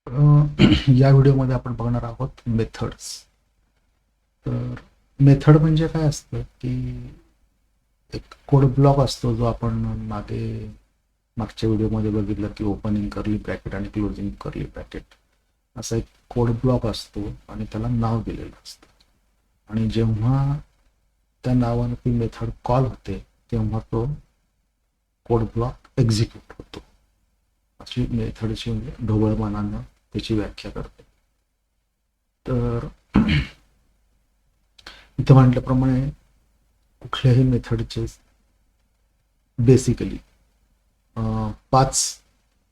या व्हिडिओमध्ये आपण बघणार आहोत मेथड्स. तर मेथड म्हणजे काय असतं की एक कोड ब्लॉक असतो जो आपण मागच्या व्हिडिओमध्ये बघितलं की ओपनिंग कर्ली ब्रॅकेट आणि क्लोजिंग कर्ली ब्रॅकेट असा एक कोड ब्लॉक असतो आणि त्याला नाव दिलेलं असतं आणि जेव्हा त्या नावानं ती मेथड कॉल होते तेव्हा तो कोड ब्लॉक एक्झिक्यूट होतो. अशी मेथडची ढोबळमानानं त्याची व्याख्या करते. तर इथं म्हटल्याप्रमाणे कुठल्याही मेथडचे बेसिकली 5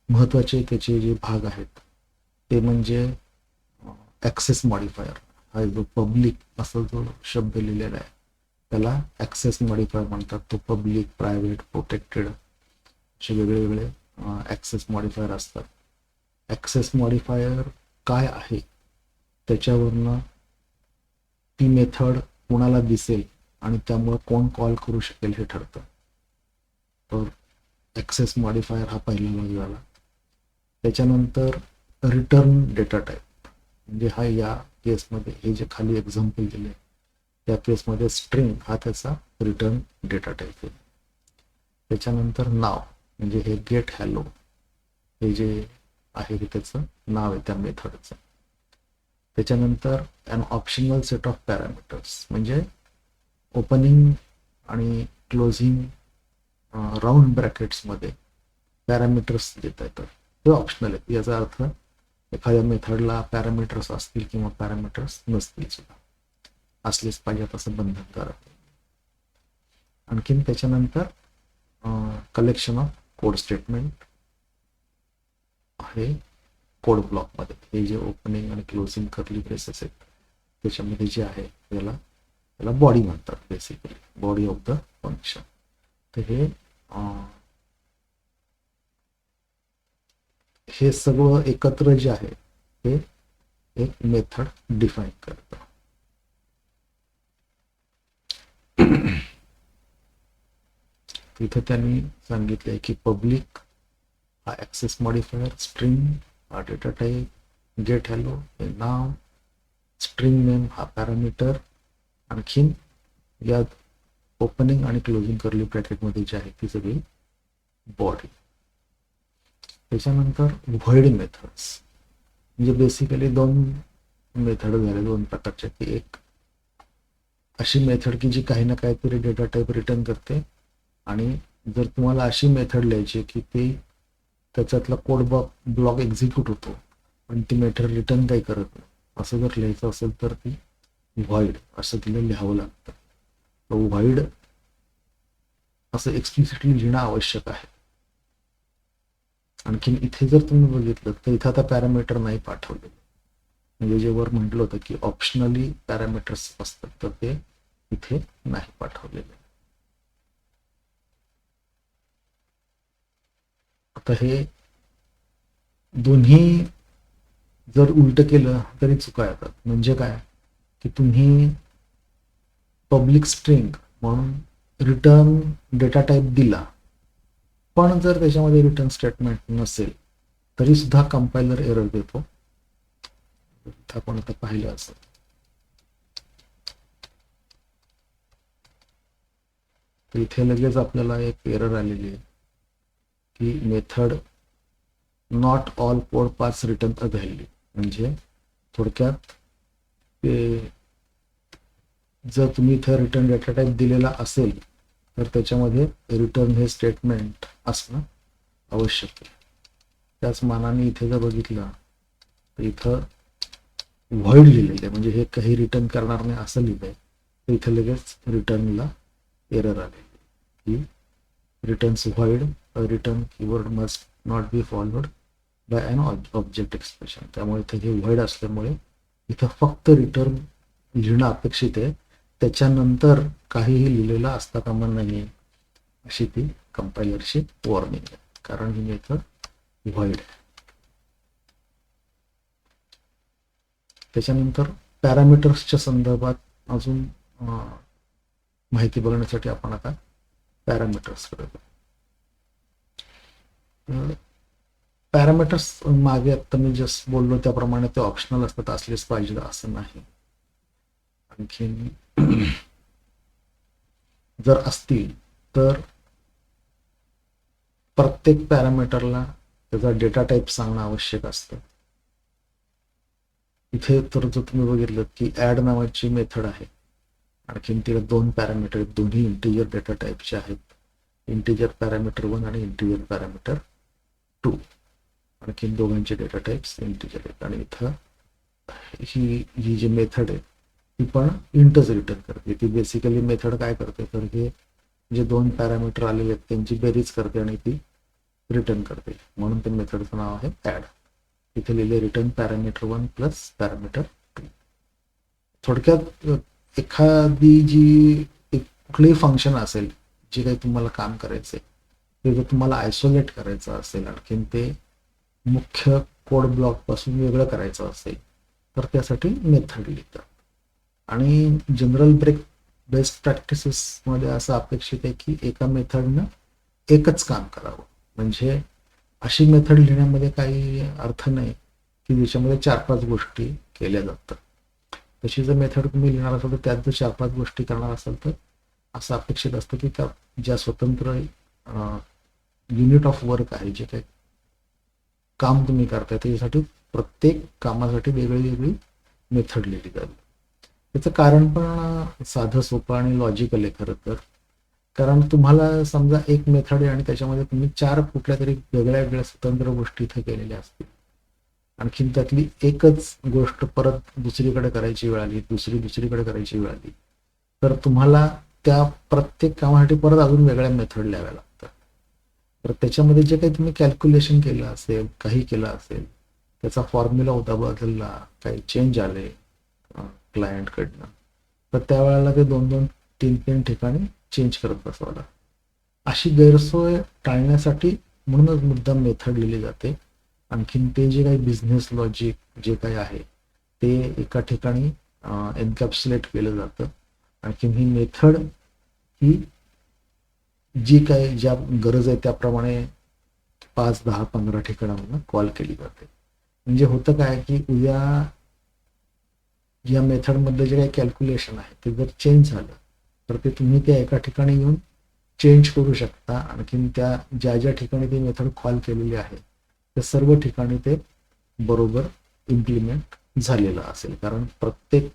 महत्त्वाचे त्याचे जे भाग आहेत ते म्हणजे ॲक्सेस मॉडिफायर. हा जो पब्लिक असा जो शब्द लिहिलेला आहे त्याला ॲक्सेस मॉडिफायर म्हणतात. तो पब्लिक, प्रायव्हेट, प्रोटेक्टेड असे वेगळे ॲक्सेस मॉडिफायर असतात. ॲक्सेस मॉडिफायर काय आहे त्याच्यावरनं ती मेथड कोणाला दिसेल आणि त्यामुळे कोण कॉल करू शकेल हे ठरतं. तर ॲक्सेस मॉडिफायर हा पहिला भाग झाला. त्याच्यानंतर रिटर्न डेटा टाईप म्हणजे हा या केसमध्ये हे जे खाली एक्झाम्पल दिले त्या केसमध्ये स्ट्रिंग हा त्याचा रिटर्न डेटा टाईप आहे. त्याच्यानंतर नाव म्हणजे हे गेट हॅलो हे जे आहे हे त्याचं नाव आहे त्या मेथडचं. त्याच्यानंतर an optional set of parameters म्हणजे ओपनिंग आणि क्लोजिंग राऊंड ब्रॅकेट्समध्ये पॅरामीटर्स देता येतात. ते ऑप्शनल आहेत. याचा अर्थ एखाद्या मेथडला पॅरामीटर्स असतील किंवा पॅरामीटर्स नसतील सुद्धा, असलेच पाहिजेत असं बंधनकारक. आणखीन त्याच्यानंतर कलेक्शन ऑफ कोड स्टेटमेंट आहे कोड ब्लॉकमध्ये. हे जे ओपनिंग आणि क्लोजिंग कर्ली ब्रेसेस आहेत त्याच्यामध्ये जे आहे त्याला बॉडी म्हणतात. Basically body of the function. तर हे सगळं एकत्र जे आहे हे एक मेथड डिफाईन करतं. तिथे त्यांनी सांगितलंय की पब्लिक हा ॲक्सेस मॉडिफायर, स्ट्रिंग हा डेटा टाईप, गेट हॅलो हे नाव, स्ट्रिंग नेम हा पॅरामीटर, आणखीन यात ओपनिंग आणि क्लोजिंग कर्ली ब्रॅकेटमध्ये जे आहे ती सगळी बॉडी. त्याच्यानंतर व्हॉइड मेथड्स म्हणजे बेसिकली दोन मेथड झाले, दोन प्रकारचे. की एक अशी मेथड की जी काही ना काहीतरी डेटा टाईप रिटर्न करते आणि जर तुम्हाला अशी मेथड लिहायची की ती त्याच्यातला कोड ब्लॉक एक्झिक्यूट होतो पण ती मेथड रिटर्न काही करत नाही असं जर लिहायचं असेल तर ती व्हॉइड असं तिला लिहावं लागतं. तर व्हॉइड असं एक्सप्लिसिटली लिहिणं आवश्यक आहे. आणखीन इथे जर तुम्ही बघितलं तर इथं आता पॅरामीटर नाही पाठवले. म्हणजे जे वर म्हटलं होतं की ऑप्शनली पॅरामीटर्स असतात तर ते इथे नाही पाठवलेले. आता हे दोन्ही जर उलट केलं तरी चुका येतात. म्हणजे काय की तुम्ही पब्लिक स्ट्रिंग म्हणून रिटर्न डेटा टाईप दिला पण जर त्याच्यामध्ये रिटर्न स्टेटमेंट नसेल तरी सुद्धा कंपायलर एरर देतो. आपण आता पाहिलं असं तर इथे लगेच आपल्याला एक एरर आलेली आहे की method not all code paths return a value. म्हणजे थोडक्यात ते जर तुम्ही इथे रिटर्न डेटा टाईप दिलेला असेल तर त्याच्यामध्ये रिटर्न हे स्टेटमेंट असणं आवश्यक आहे. त्याच मानाने इथे जर बघितलं तर इथं व्हॉइड लिहिलेलं आहे म्हणजे हे काही रिटर्न करणार नाही असं लिहिलंय. तर इथे लगेच रिटर्नला एरर आले की returns void return keyword must not be followed by an object expression. त्यामुळे इथे हे व्हॉइड असल्यामुळे इथं फक्त रिटर्न लिहिणं अपेक्षित आहे. त्याच्यानंतर काहीही लिहिलेलं असता कामा नाही अशी ती कंपायलरची वॉर्निंग आहे कारण ही मेथड व्हॉइड आहे. त्याच्यानंतर पॅरामीटर्सच्या संदर्भात अजून माहिती बघण्यासाठी आपण आता पॅरामीटर्स करतो. पॅरामीटर्स मागे आता मी जस्ट बोललो त्याप्रमाणे ते ऑप्शनल असतात, असलेच पाहिजे असं नाही. आणखीन जर असतील तर प्रत्येक पॅरामीटरला त्याचा डेटा टाईप सांगणं आवश्यक असतं. इथे तर जर तुम्ही बघितलं की ऍड नावाची मेथड आहे, आणखीन तिला 2 पॅरामीटर, दोन्ही इंटिजर डेटा टाईपचे आहेत, इंटिजर पॅरामीटर 1 आणि इंटिजर पॅरामीटर 2. आणखीन दोघांचे डेटा टाईप्स इंटिजर आहेत. आणि इथं ही जी मेथड आहे ती पण इंटच रिटर्न करते. ती बेसिकली मेथड काय करते तर हे जे 2 पॅरामीटर आलेले आहेत त्यांची बेरीज करते आणि ती रिटर्न करते, म्हणून त्या मेथडचं नाव आहे ऍड. इथे लिहिले रिटर्न पॅरामीटर 1 प्लस पॅरामीटर 2. थोडक्यात एखादी जी कुठलंही फंक्शन असेल जे काही तुम्हाला काम करायचंय ते जर तुम्हाला आयसोलेट करायचं असेल, आणखीन ते मुख्य कोड ब्लॉक पासून वेगळं करायचं असेल तर त्यासाठी मेथड लिहितात. आणि जनरल बेस्ट प्रॅक्टिसेसमध्ये असं अपेक्षित आहे की एका मेथडनं एकच काम करावं. म्हणजे अशी मेथड लिहिण्यामध्ये काही अर्थ नाही की ज्याच्यामध्ये 4-5 गोष्टी केल्या जातात. तशी जर मेथड तुम्ही लिहिणार असाल तर त्यात जर 4-5 गोष्टी करणार असाल तर असं अपेक्षित असतं की त्या ज्या स्वतंत्र युनिट ऑफ वर्क आहे, जे काही काम तुम्ही करताय त्याच्यासाठी प्रत्येक कामासाठी वेगळी वेगळी मेथड लिहिली जाईल. त्याचं कारण पण साधं सोपं आणि लॉजिकल आहे खरं तर. कारण तुम्हाला समजा एक मेथड आहे आणि त्याच्यामध्ये तुम्ही 4 कुठल्या तरी वेगळ्या वेगळ्या स्वतंत्र गोष्टी इथे केलेल्या असतील, आणखीन त्यातली एकच गोष्ट परत दुसरीकडे करायची वेळ आली, दुसरीकडे करायची वेळ आली, तर तुम्हाला त्या प्रत्येक कामासाठी परत अजून वेगळ्या मेथड लिहाव्या लागतात. तर त्याच्यामध्ये जे काही तुम्ही कॅल्क्युलेशन केलं असेल, काही केलं असेल, त्याचा फॉर्म्युला होता बदलला, काही चेंज आले क्लायंटकडनं, तर त्यावेळेला ते 2-2, 3-3 ठिकाणी चेंज करत बसावं लागतं. अशी गैरसोय टाळण्यासाठी म्हणूनच मुद्दाम मेथड लिहिली जाते. आणखीन ते जे काही बिझनेस लॉजिक जे काही आहे ते एका ठिकाणी एन्कॅप्सुलेट केलं जातं. आणखीन ही मेथड ही जी काही ज्या गरज आहे त्याप्रमाणे 5, 10, 15 ठिकाणांना कॉल केली जाते. म्हणजे होतं काय की उद्या या मेथडमधलं जे काही कॅल्क्युलेशन आहे ते जर चेंज झालं तर ते तुम्ही त्या एका ठिकाणी येऊन चेंज करू शकता. आणखीन त्या ज्या ज्या ठिकाणी ती मेथड कॉल केलेली आहे त्या सर्व ठिकाणी ते बरोबर इम्प्लिमेंट झालेला असेल, कारण प्रत्येक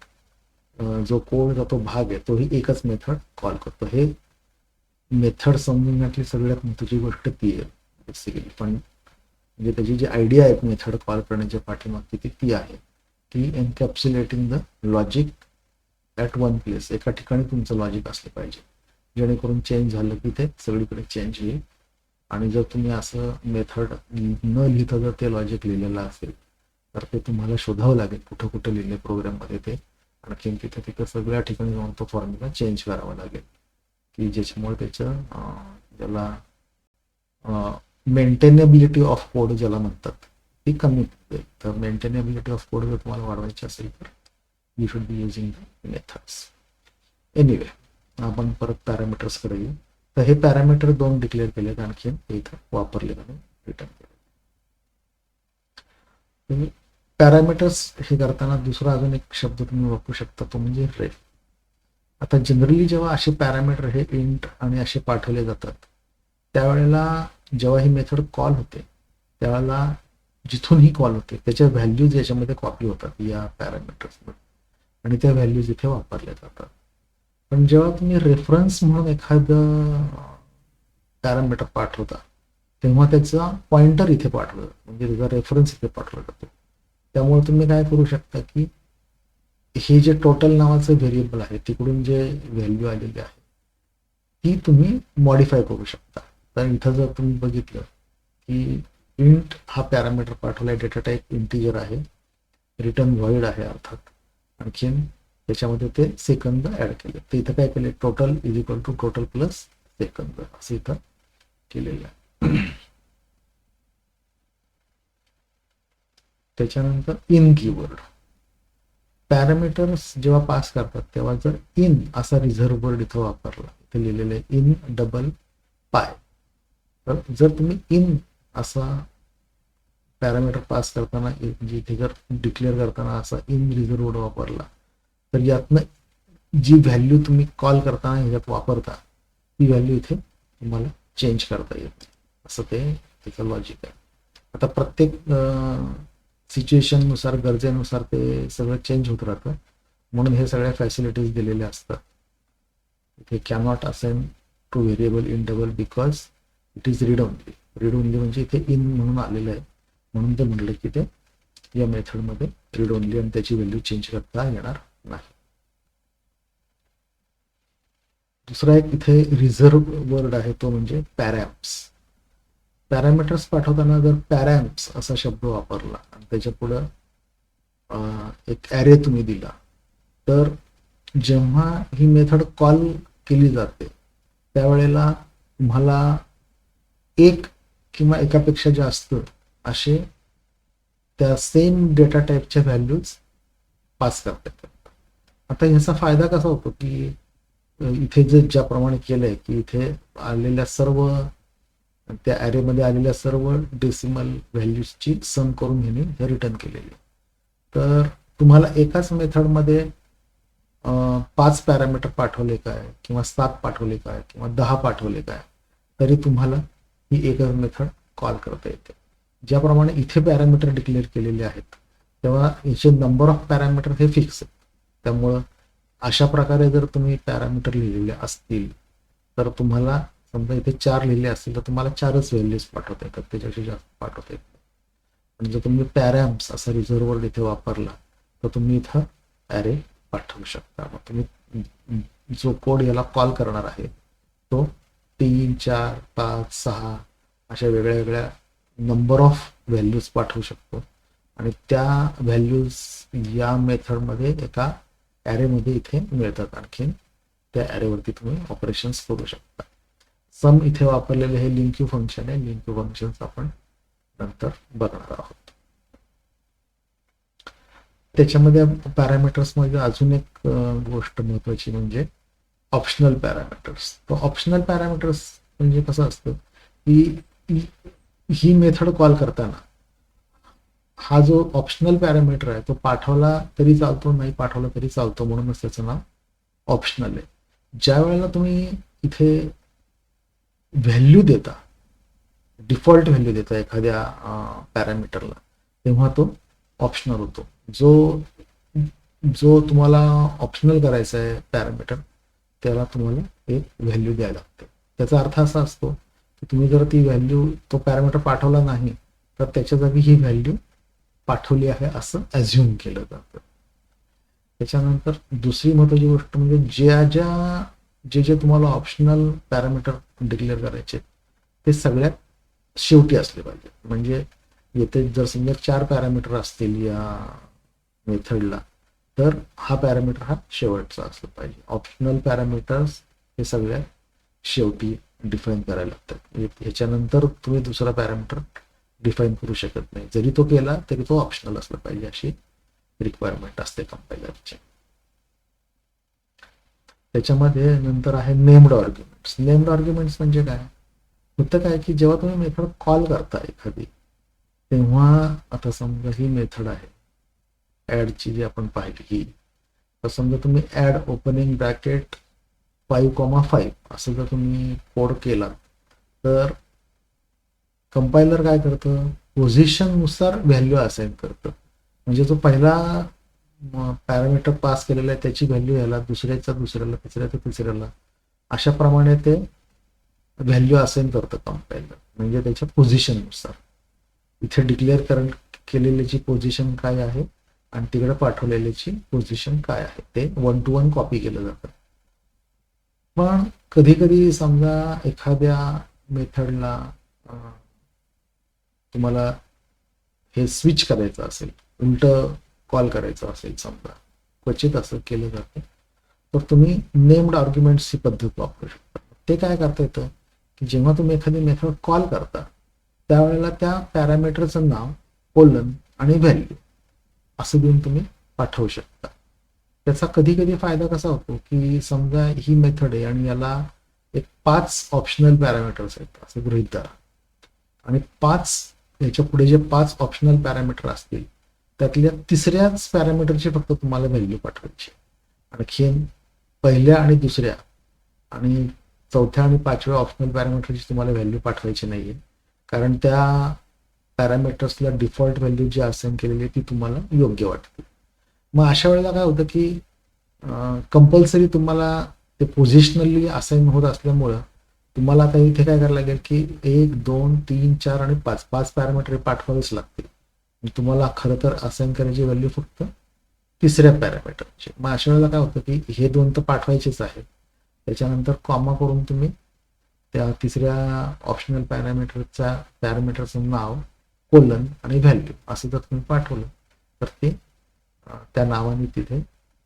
जो कोडचा तो भाग आहे तोही एकच मेथड कॉल करतो. हे मेथड समजण्यातली सगळ्यात महत्त्वाची गोष्ट ती आहे बेसिकली. पण म्हणजे त्याची जी आयडिया आहे मेथड कॉल करण्याच्या पाठीमागची ती आहे की encapsulating the logic at one place. एका ठिकाणी तुमचं लॉजिक असलं पाहिजे जेणेकरून चेंज झालं की ते सगळीकडे चेंज होईल. आणि जर तुम्ही असं मेथड न लिहिता जर ते लॉजिक लिहिलेलं असेल तर ते तुम्हाला शोधावं लागेल कुठं कुठं लिहिले प्रोग्राममध्ये ते, आणखीन तिथं सगळ्या ठिकाणी जाऊन तो फॉर्म्युला चेंज करावा लागेल की ज्याच्यामुळे त्याचं ज्याला मेंटेनेबिलिटी ऑफ कोड ज्याला म्हणतात ती कमी होते. तर मेंटेनेबिलिटी ऑफ कोड जर तुम्हाला वाढवायची असेल तर you should be using the methods. Anyway आपण परत पॅरामीटर्सकडे येऊ. तर हे पॅरामीटर 2 डिक्लेअर केलेत, आणखीन इथं वापरले आणि रिटर्न केले. पॅरामीटर्स हे करताना दुसरा अजून एक शब्द तुम्ही वापरू शकता, तो म्हणजे रेफ. आता जनरली जेव्हा असे पॅरामीटर हे इंट आणि असे पाठवले जातात त्यावेळेला जेव्हा ही मेथड कॉल होते त्यावेळेला जिथून ही कॉल होते त्याच्या व्हॅल्यूज याच्यामध्ये कॉपी होतात या पॅरामीटर्समध्ये आणि त्या व्हॅल्यूज इथे वापरल्या जातात. पण जेव्हा तुम्ही रेफरन्स म्हणून एखादं पॅरामीटर पाठवता तेव्हा त्याचा पॉइंटर इथे पाठवलं म्हणजे त्याचा रेफरन्स इथे पाठवला जातो. त्यामुळे तुम्ही काय करू शकता की हे जे टोटल नावाचं व्हेरिएबल आहे तिकडून जे व्हॅल्यू आलेली आहे ती तुम्ही मॉडिफाय करू शकता. तर इथं जर तुम्ही बघितलं की इंट हा पॅरामीटर पाठवलाय, डेटा टाईप इंटिजर आहे, रिटर्न व्हॉइड आहे अर्थात, आणखीन त्याच्यामध्ये ते सेकंद ऍड केले. तर इथं काय केले, total is equal to total plus second असं इथं केलेलं आहे. त्याच्यानंतर इन कीवर्ड. पॅरामीटर्स जेव्हा पास करतात तेव्हा जर इन असा रिझर्व्ह वर्ड इथं वापरला, इथे लिहिलेलं आहे इन डबल पाय, तर जर तुम्ही इन असा पॅरामीटर पास करताना म्हणजे इथे जर डिक्लेअर करताना असा इन रिझर्व्ड वापरला तर यातनं जी व्हॅल्यू तुम्ही कॉल करताना ह्याच्यात वापरता ती व्हॅल्यू इथे तुम्हाला चेंज करता येते. असं ते त्याचं लॉजिक आहे. आता प्रत्येक सिच्युएशननुसार गरजेनुसार ते सगळं चेंज होत राहतं, म्हणून हे सगळ्या फॅसिलिटीज दिलेल्या असतात. इथे cannot assign two variable in double because it is read only. Read only म्हणजे इथे इन म्हणून आलेलं आहे, म्हणून ते म्हटलं की ते या मेथडमध्ये रीड ओनली आणि त्याची व्हॅल्यू चेंज करता येणार नाही. दुसरा एक इथे रिझर्व वर्ड आहे तो म्हणजे पॅरॅम्प्स. पॅरामीटर्स पाठवताना जर पॅरॅम्प्स असा शब्द वापरला आणि त्याच्या पुढं एक ॲरे तुम्ही दिला तर जेव्हा ही मेथड कॉल केली जाते त्यावेळेला तुम्हाला एक किंवा एकापेक्षा जास्त असे त्या सेम डेटा टाईपच्या व्हॅल्यूज पास करता येतात. आता ह्याचा फायदा कसा होतो की इथे जे ज्याप्रमाणे केलंय की इथे आलेल्या सर्व त्या ॲरेमध्ये आलेल्या सर्व डेसिमल व्हॅल्यूजची सम करून घेणे हे रिटर्न केलेले. तर तुम्हाला एकाच मेथडमध्ये 5 पॅरामीटर पाठवले काय किंवा 7 पाठवले काय किंवा 10 पाठवले काय तरी तुम्हाला ही एकच मेथड कॉल करता येते. ज्याप्रमाणे इथे पॅरामीटर डिक्लेअर केलेले आहेत तेव्हा याचे नंबर ऑफ पॅरामीटर हे फिक्स आहेत. त्यामुळं अशा प्रकारे जर तुम्ही पॅरामीटर लिहिलेले असतील तर तुम्हाला समजा इथे 4 लिहिले असतील तर तुम्हाला 4च व्हॅल्यूज पाठवता येतात, त्याच्यापेक्षा जास्त पाठवता येत नाही. पण जर तुम्ही पॅरॅम्स असा रिझर्व्हर इथे वापरला तर तुम्ही इथं ॲरे पाठवू शकता. मग तुम्ही जो कोड याला कॉल करणार आहे तो 3, 4, 5, 6 अशा वेगळ्या वेगळ्या नंबर ऑफ व्हॅल्यूज पाठवू शकतो आणि त्या व्हॅल्यूज या मेथडमध्ये एका ॲरेमध्ये इथे मिळतात. आणखीन त्या ॲरेवरती तुम्ही ऑपरेशन्स करू शकता. सम इथे वापरलेले हे लिंक्यू फंक्शन आहे. लिंक्यू फंक्शन्स आपण नंतर बघणार आहोत. त्याच्यामध्ये पॅरामीटर्समध्ये अजून एक गोष्ट महत्वाची म्हणजे ऑप्शनल पॅरामीटर्स. तो ऑप्शनल पॅरामीटर्स म्हणजे कसं असतं की ही मेथड कॉल करताना हा जो ऑप्शनल पॅरामीटर आहे तो पाठवला तरी चालतो, नाही पाठवला तरी चालतो, म्हणूनच त्याचं नाव ऑप्शनल आहे. ज्या वेळेला तुम्ही इथे व्हॅल्यू देता, डिफॉल्ट व्हॅल्यू देता एखाद्या पॅरामीटरला, तेव्हा तो ऑप्शनल होतो. जो तुम्हाला ऑप्शनल करायचा आहे पॅरामीटर त्याला तुम्हाला एक व्हॅल्यू द्यायला लागते. त्याचा अर्थ असा असतो की तुम्ही जर ती व्हॅल्यू तो पॅरामीटर पाठवला नाही तर त्याच्या जागी ही व्हॅल्यू पाठवली आहे असं ॲझ्युम केलं जातं. त्याच्यानंतर दुसरी महत्त्वाची गोष्ट म्हणजे जे तुम्हाला ऑप्शनल पॅरामीटर डिक्लेअर करायचे ते सगळ्यात शेवटी असले पाहिजे. म्हणजे येथे जर समजा 4 पॅरामीटर असतील या मेथडला तर हा पॅरामीटर हा शेवटचा असला पाहिजे. ऑप्शनल पॅरामीटर्स हे सगळ्यात शेवटी डिफाईन करायला लागतात. ह्याच्यानंतर तुम्ही दुसरा पॅरामीटर डिफाईन करू शकत नाही. जरी तो केला तरी तो ऑप्शनल असला पाहिजे अशी रिक्वायरमेंट असते कंपायलरची. त्याच्यामध्ये नंतर आहे नेम्ड आर्ग्युमेंट्स. नेम्ड आर्ग्युमेंट्स म्हणजे काय होतं काय की जेव्हा तुम्ही मेथड कॉल करता एखादी तेव्हा आता समजा ही मेथड आहे ॲडची जी आपण पाहिली ही, तर समजा तुम्ही ॲड ओपनिंग ब्रॅकेट 5,5 असं जर तुम्ही कोड केला तर कंपायलर काय करतं पोझिशननुसार व्हॅल्यू असाइन करतं. म्हणजे जो पहिला पॅरामीटर पास केलेला आहे त्याची व्हॅल्यू ह्याला, दुसऱ्याचा दुसऱ्याला, तिसऱ्याचा तिसऱ्याला, अशा प्रमाणे ते व्हॅल्यू असाइन करतं कंपायलर. म्हणजे त्याच्या पोझिशननुसार इथे डिक्लेअर केलेल्याची पोझिशन काय आहे आणि तिकडे पाठवलेल्याची पोझिशन काय आहे ते 1 to 1 कॉपी केलं जातं. पण कधी कधी समजा एखाद्या मेथडला तुम्हाला हे स्विच करायचं असेल, उलट कॉल करायचं असेल, समजा क्वचित असं केलं जातं, तर तुम्ही नेम्ड आर्ग्युमेंट्स ही पद्धत वापरू शकता. ते काय करता येतं की जेव्हा तुम्ही एखादी मेथड कॉल करता त्यावेळेला त्या पॅरामीटरचं नाव, कोलन आणि व्हॅल्यू असं देऊन तुम्ही पाठवू शकता. त्याचा कधी कधी फायदा कसा होतो की समजा ही मेथड आहे आणि याला एक 5 ऑप्शनल पॅरामीटर्स आहेत असं गृहीत धरा आणि 5 याच्या पुढे जे 5 ऑप्शनल पॅरामीटर असतील त्यातल्या तिसऱ्याच पॅरामीटरची फक्त तुम्हाला व्हॅल्यू पाठवायची. आणखीन पहिल्या आणि दुसऱ्या आणि चौथ्या आणि पाचव्या ऑप्शनल पॅरामीटरची तुम्हाला व्हॅल्यू पाठवायची नाहीये, कारण त्या पॅरामीटर्सला डिफॉल्ट व्हॅल्यू जी असाइन केलेली आहे ती तुम्हाला योग्य वाटते. मग अशा वेळेला काय होतं की कंपल्सरी तुम्हाला ते पोझिशनली असाइन होत असल्यामुळं तुम्हाला आता इथे काय करायला लागेल की 1, 2, 3, 4 आणि 5 पॅरामीटर पाठवावेच लागतील. तुम्हाला खरं तर असाइन करायची व्हॅल्यू फक्त तिसऱ्या पॅरामीटरची. मग अशा वेळेला काय होतं की हे 2 तर पाठवायचेच आहेत, त्याच्यानंतर कॉमा करून तुम्ही त्या तिसऱ्या ऑप्शनल पॅरामीटरचं नाव, कोलन आणि व्हॅल्यू असं जर तुम्ही पाठवलं तर ते त्या नावाने तिथे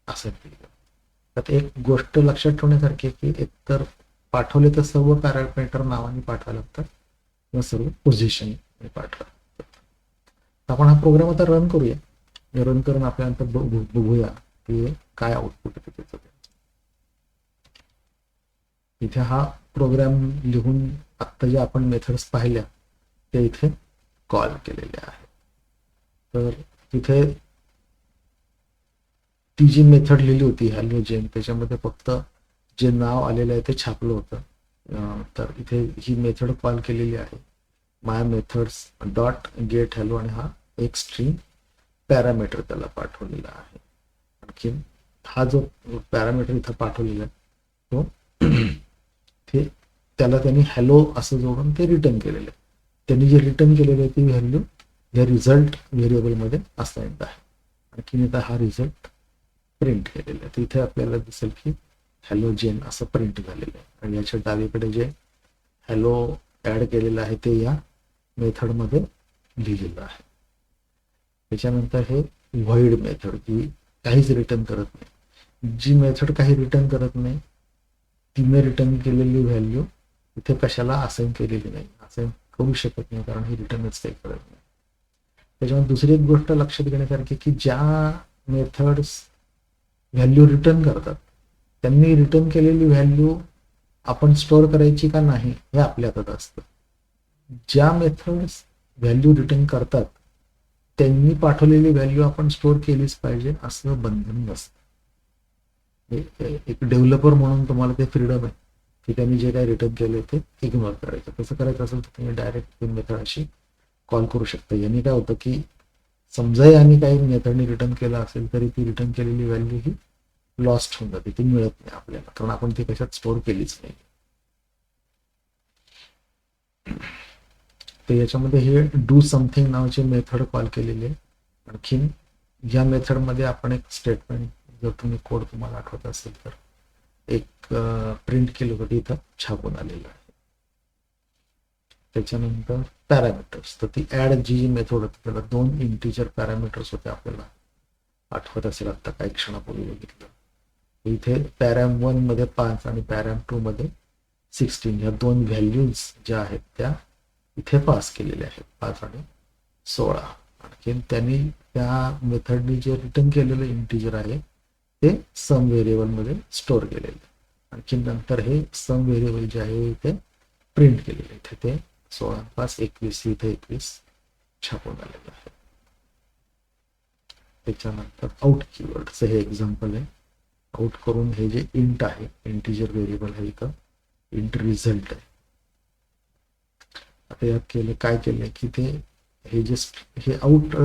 असाइन केलं. तर एक गोष्ट लक्षात ठेवण्यासारखी आहे की एकतर पाठवले तर सर्व पॅरामीटर नावाने पाठवायला लागतात किंवा सर्व पोझिशन पाठवायला लागतात. आपण हा प्रोग्राम आता रन करूया. रन करून आपल्यानंतर बघूया की काय आउटपुट येते त्याचं. इथे हा प्रोग्राम लिहून आत्ता जे आपण मेथड्स पाहिल्या ते इथे कॉल केलेले आहे. तर तिथे ती जी मेथड लिहिली होती हॅलोजेन, त्याच्यामध्ये फक्त जे नाव आलेलं आहे ते छापलं होतं. तर इथे ही मेथड कॉल केलेली आहे माय मेथड्स डॉट गेट हॅलो, आणि हा एक स्ट्रिंग पॅरामीटर त्याला पाठवलेला आहे. आणखी हा जो पॅरामीटर इथं पाठवलेला आहे तो ते त्याला त्यांनी हॅलो असं जोडून ते रिटर्न केलेलं आहे. त्यांनी जे रिटर्न केलेलं आहे ती व्हॅल्यू या रिझल्ट व्हेरिएबलमध्ये असाइन्ड आहे. आणखीन इथं हा रिझल्ट प्रिंट केलेलं आहे. तर इथे आपल्याला दिसेल की हॅलोजेन असं प्रिंट झालेलं आहे. आणि याच्या डावीकडे जे हॅलो ऍड केलेलं आहे ते या मेथडमध्ये लिहिलेलं आहे. त्याच्यानंतर हे व्हॉइड मेथड, की काहीच रिटर्न करत नाही. जी मेथड काही रिटर्न करत नाही तिने रिटर्न केलेली व्हॅल्यू इथे कशाला असाइन केलेली नाही, असाइन करू शकत नाही, कारण हे रिटर्नच काही करत नाही. त्याच्यामुळे दुसरी एक गोष्ट लक्षात घेण्यासारखी की ज्या मेथड्स व्हॅल्यू रिटर्न करतात त्यांनी रिटर्न केलेली व्हॅल्यू आपण स्टोअर करायची का नाही हे आपल्या हातात असतं. ज्या मेथड्स व्हॅल्यू रिटर्न करतात त्यांनी पाठवलेली व्हॅल्यू आपण स्टोअर केलीच पाहिजे असं बंधन नसतं. एक डेव्हलपर म्हणून तुम्हाला ते फ्रीडम आहे की त्यांनी जे काही रिटर्न केले ते इग्नोर करायचं. तसं करायचं असेल तर तुम्ही डायरेक्ट मेथड अशी कॉल करू शकता. यांनी काय होतं की समजा यांनी काही मेथडने रिटर्न केलं असेल तरी ती रिटर्न केलेली व्हॅल्यू ही लॉस्ट होऊन जाते, ती मिळत नाही आपल्याला, कारण आपण ती कशात स्टोअर केलीच नाही. तर याच्यामध्ये हे डू समथिंग नावाची मेथड कॉल केलेली आहे. आणखीन या मेथडमध्ये आपण एक स्टेटमेंट, जर तुम्ही कोड तुम्हाला आठवत असेल तर एक प्रिंट केलं होतं इथं छापून आलेलं आहे. त्याच्यानंतर पॅरामीटर्स, तर ती ऍड जी मेथड होती त्याला 2 इंटिजर पॅरामीटर्स होते, आपल्याला आठवत असेल आता काही क्षणापूर्वी बघितलं. इथे पॅराम 1 मध्ये 5 आणि पॅराम 2 मध्ये 16 ह्या 2 व्हॅल्यूज ज्या आहेत त्या इथे पास केलेल्या आहेत, 5 आणि 16. आणखीन त्यांनी त्या मेथडनी जे रिटर्न केलेलं इंटिजर आहे ते सम व्हेरिएबलमध्ये स्टोअर केलेले. आणखीन नंतर हे सम व्हेरिएबल जे आहे इथे प्रिंट केलेले, इथे ते 16, 5, 21, इथे 21 छापून आलेलं आहे. त्याच्यानंतर आउट कीवर्डचं हे एक्झाम्पल आहे. आउट करून हे जे इंट आहे, इंटिजर व्हेरिएबल आहे, इथं इंट रिझल्ट आहे. आता यात काय केलंय की ते हे जे हे आउट,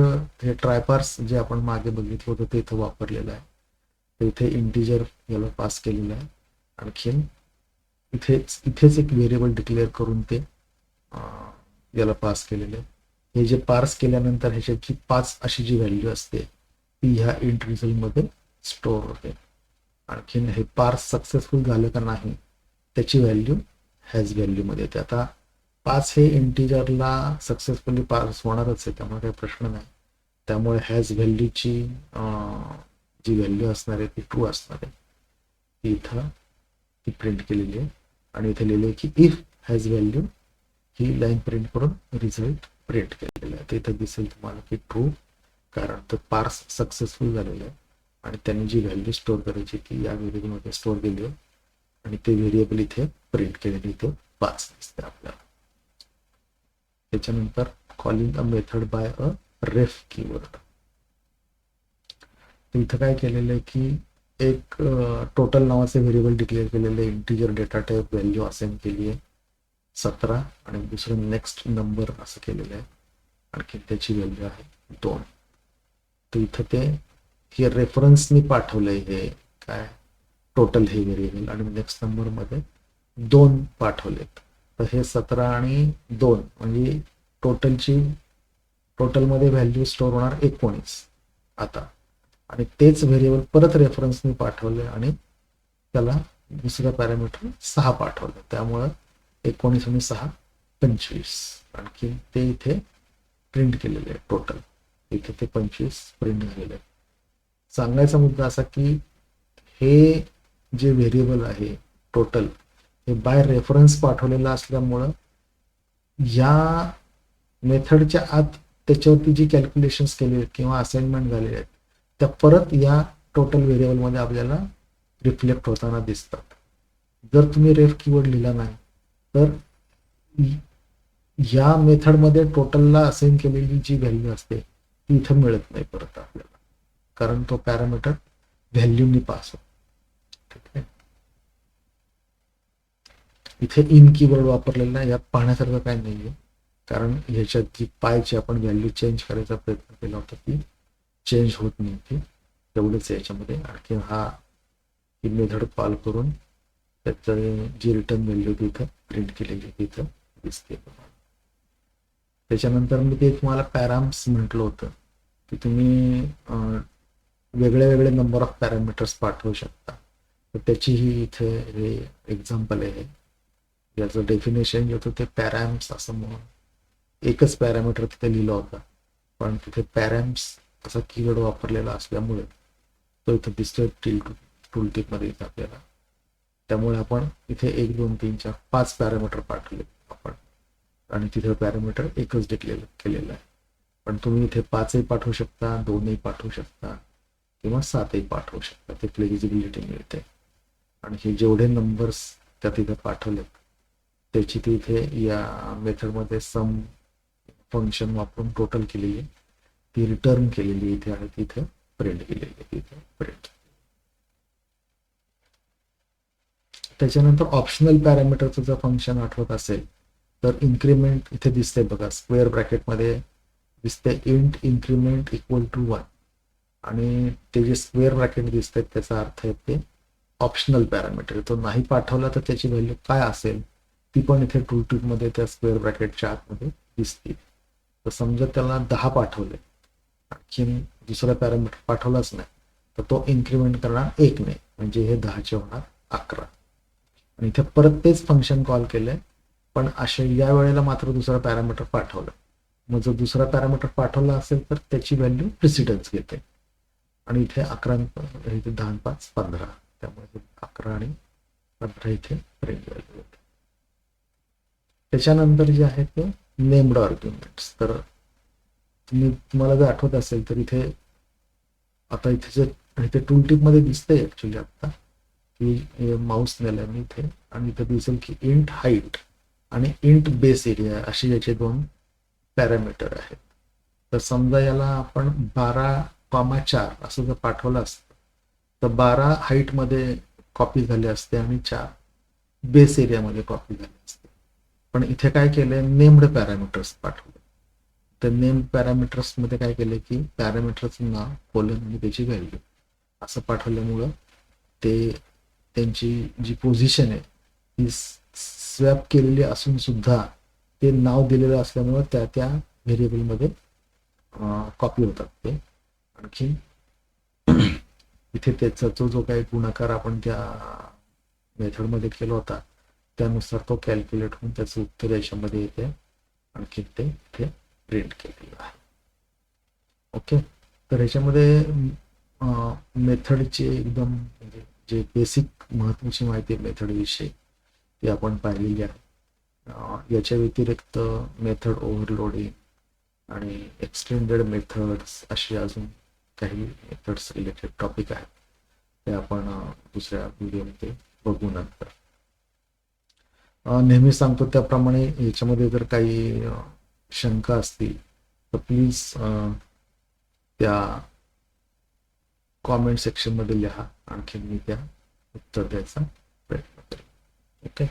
हे ट्रायपार्स जे आपण मागे बघितलं होतं ते इथं वापरलेलं आहे. तर इथे इंटिजर याला पास केलेलं आहे. आणखीन इथेच एक व्हेरिएबल डिक्लेअर करून ते याला पास केलेलं आहे. हे जे पार्स केल्यानंतर ह्याच्याची 5 अशी जी व्हॅल्यू असते ती ह्या इंट रिझल्टमध्ये स्टोअर होते. आणखीन हे पार्स सक्सेसफुल झालं का नाही त्याची व्हॅल्यू हॅज व्हॅल्यूमध्ये येते. आता 5 हे इंटिजरला सक्सेसफुली पार्स होणारच आहे, त्यामुळे काही प्रश्न नाही. त्यामुळे हॅज व्हॅल्यूची जी व्हॅल्यू असणार आहे ती ट्रू असणार आहे, ती इथं ती प्रिंट केलेली आहे. आणि इथे लिहिले की if has value he line print करून रिझल्ट प्रिंट केलेला आहे. इथं दिसेल तुम्हाला की ट्रू, कारण तर पार्स सक्सेसफुल झालेलं आहे आणि त्यांनी जी व्हॅल्यू स्टोअर करायची ती या व्हेरिएबलमध्ये स्टोअर केली आहे आणि ते व्हेरिएबल इथे प्रिंट केलेले इथे 5 दिसते आपल्याला. त्याच्यानंतर calling a method by a ref keyword. इथं काय केलेलं आहे की एक टोटल नावाचे व्हेरिएबल डिक्लेअर केलेले, integer data type value assign केली आहे 17 आणि दुसरं नेक्स्ट नंबर असं केलेलं आहे, आणखी त्याची व्हॅल्यू आहे 2. तर इथं ते हे रेफरन्सनी पाठवलंय हे काय टोटल हे व्हेरिएबल, आणि नेक्स्ट नंबरमध्ये 2 पाठवलेत. तर हे 17 आणि 2 म्हणजे टोटलमध्ये व्हॅल्यू स्टोअर होणार 19 आता. आणि तेच व्हेरिएबल परत रेफरन्सनी पाठवले आणि त्याला दुसरं पॅरामीटर 6 पाठवलं, त्यामुळं 19 आणि 6 25. आणखी ते इथे प्रिंट केलेले आहे टोटल, इथे ते 25 प्रिंट झालेले आहे. सांगायचा मुद्दा असा की हे जे व्हेरिएबल आहे टोटल हे बाय रेफरन्स पाठवलेलं असल्यामुळं या मेथडच्या आत त्याच्यावरती जी कॅल्क्युलेशन्स केले आहेत किंवा असाइनमेंट झालेले आहेत त्या परत या टोटल व्हेरिएबलमध्ये आपल्याला रिफ्लेक्ट होताना दिसतात. जर तुम्ही रेफ कीवर्ड लिहिला नाही तर या मेथडमध्ये टोटलला असाइन केलेली जी व्हॅल्यू असते ती इथं मिळत नाही परत आपल्याला, कारण तो पॅरामीटर व्हॅल्यूनी पास होतो. ठीक आहे. इथे इन कीवर्ड वापरलेला यात पाहण्यासारखं काय नाहीये, कारण ह्याच्यात जी पायची आपण व्हॅल्यू चेंज करायचा प्रयत्न केला होता ती चेंज होत नव्हती, तेवढंच याच्यामध्ये. आणखी ही मेथड कॉल करून त्याचं जी रिटर्न व्हॅल्यू तिथं प्रिंट केलेली तिथं दिसते. त्याच्यानंतर मी ते तुम्हाला पॅराम्स म्हटलं होतं की तुम्ही वेगळे वेगळे नंबर ऑफ पॅरामीटर्स पाठवू शकता. तर त्याचीही इथे हे एक्झाम्पल आहे. याचं डेफिनेशन जे होतं ते पॅराम्स असं म्हणून एकच पॅरामीटर तिथे लिहिलं होतं, पण तिथे पॅराम्स असा कीवर्ड वापरलेला असल्यामुळे तो इथं दिसतोय टूलटिपमध्ये इथं आपल्याला. त्यामुळे आपण इथे 1 2 3 4 5 पॅरामीटर पाठवले आपण, आणि तिथे पॅरामीटर एकच डिक्लेअर केलेलं आहे. पण तुम्ही इथे 5ही पाठवू शकता, 2ही पाठवू शकता किंवा 7ही पाठवू शकता, ते फ्लेक्झिबिलिटी मिळते. आणि हे जेवढे नंबर्स त्या तिथे पाठवलेत त्याची ती इथे या मेथडमध्ये सम फंक्शन वापरून टोटल केलेली आहे, ती रिटर्न केलेली इथे आहे, तिथे प्रिंट केलेली आहे, तिथे प्रिंट. त्याच्यानंतर ऑप्शनल पॅरामीटरचं जर फंक्शन आठवत असेल तर इन्क्रीमेंट इथे दिसते बघा, स्क्वेअर ब्रॅकेटमध्ये दिसते इंट इन्क्रीमेंट इक्वल टू 1, आणि ते जे स्क्वेअर ब्रॅकेट दिसते त्याचा अर्थ आहे ते ऑप्शनल पॅरामीटर. तो नाही पाठवला तर त्याची व्हॅल्यू काय असेल ती पण इथे टूलटिपमध्ये त्या स्क्वेअर ब्रॅकेटच्या आतमध्ये दिसते. तर समजा त्याला 10 पाठवले, आणखीन दुसरा पॅरामीटर पाठवलाच नाही, तर तो इन्क्रीमेंट करणार 1 ने, म्हणजे हे 10चे होणार 11. आणि इथे परत तेच फंक्शन कॉल केले, पण अशा या वेळेला मात्र दुसरा पॅरामीटर पाठवलं. मग जर दुसरा पॅरामीटर पाठवला असेल तर त्याची व्हॅल्यू प्रिसिडन्स घेते, आणि इथे 11 इथे 10 5 15, त्यामुळे 11 आणि 15 इथे प्रिंट व्हॅल्यू होते. त्याच्यानंतर जे आहे ते नेम्ड आर्ग्युमेंट्स. तर तुम्हाला जर आठवत असेल तर इथे आता इथे टूलटिपमध्ये दिसतंय ऍक्च्युली आता की माऊस नेलाय मी इथे, आणि इथे दिसेल की इंट हाईट आणि इंट बेस एरिया असे याचे 2 पॅरामीटर आहेत. तर समजा याला आपण 12,4 असं जर पाठवलं असतं तर 12 हाईटमध्ये कॉपी झाले असते आणि 4 बेस एरियामध्ये कॉपी झाले असते. पण इथे काय केलंय, नेम्ड पॅरामीटर्स पाठवले. तर नेम पॅरामीटर्समध्ये काय केलं की पॅरामीटरचं नाव, कोलन आणि त्याची व्हॅल्यू असं पाठवल्यामुळं ते त्यांची जी पोझिशन आहे ती स्वॅप केलेली असून सुद्धा ते नाव दिलेलं असल्यामुळं त्या व्हेरिएबलमध्ये कॉपी होतात ते. आणखी इथे त्याचा जो काही गुणाकार आपण त्या मेथडमध्ये केला होता त्यानुसार तो कॅल्क्युलेट होऊन त्याचं उत्तर याच्यामध्ये येते, आणखी ते इथे प्रिंट केलेलं आहे. ओके. तर ह्याच्यामध्ये मेथडची एकदम म्हणजे जे बेसिक महत्त्वाची माहिती मेथडविषयी ती आपण पाहिलेली आहे. याच्या व्यतिरिक्त मेथड ओव्हरलोडिंग आणि एक्सटेंडेड मेथड्स अशी अजून काही मेथड्स रिलेटेड टॉपिक आहेत, ते आपण दुसऱ्या व्हिडिओमध्ये बघू नंतर. नेहमी सांगतो त्याप्रमाणे याच्यामध्ये जर काही शंका असतील तर प्लीज त्या कॉमेंट सेक्शनमध्ये लिहा, आणखी मी त्या उत्तर द्यायचा प्रयत्न करेन. ओके.